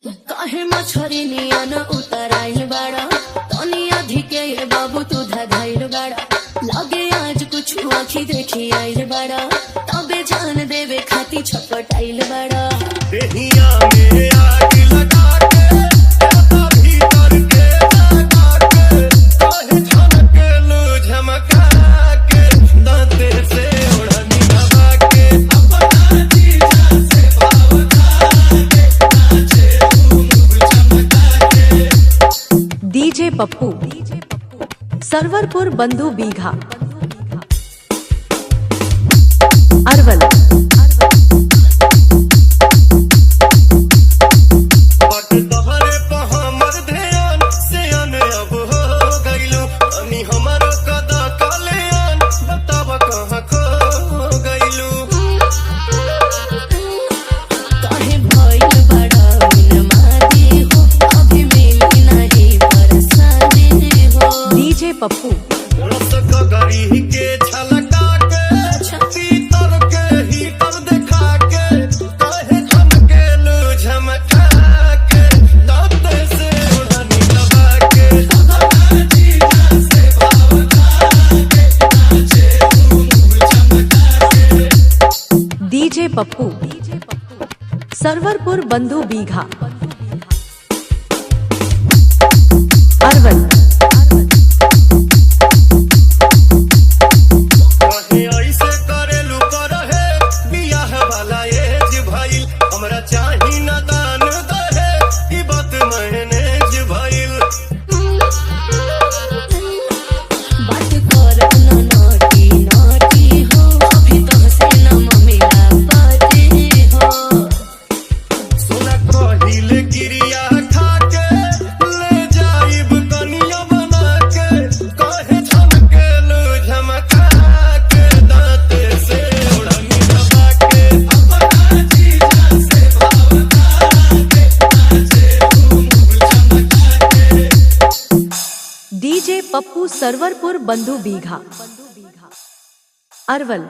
काहे मछरी नियन उतराइल बाड़ा तनी अधिके ये बाबू तू धधाइल बाड़ा लगे आज कुछ आखी देखी आइल बाड़ा तबे जान देवे खाती छपटाइल बाड़ा देहिया में आग लगा के तेरा भीतर के लगा के काहे झनके लो झमका के दांते से ओढ़नी दबा के अपना जीजा से भाव खा के नाचे घूम चमका के। डीजे पप्पू सरवरपुर बंधु बीघा अरवल। डीजे पप्पू रसगरी के छलका के पीतर के हीटर दिखा के काहे झमके लो झमका के दांते से ओढ़नी दबा के अपना जीजा से भाव खा के नाचे घूम चमका के। डीजे पप्पू सरवरपुर बंधु बीघा अरवल। हमरा चाही न दान दहे ई बात मैनेज भइल बात कर न नोटी नोटी हो अभी तो से न मिला पाते हो सोना कहिल गिरिया खा के ले जाइब कनिया बना के काहे झमके लो झमका के दांते से ओढ़नी दबा के अपना जीजा से भाव खा के नाचे घूम चमका के। डीजे पप्पू सरवरपुर बंधु बीघा अरवल।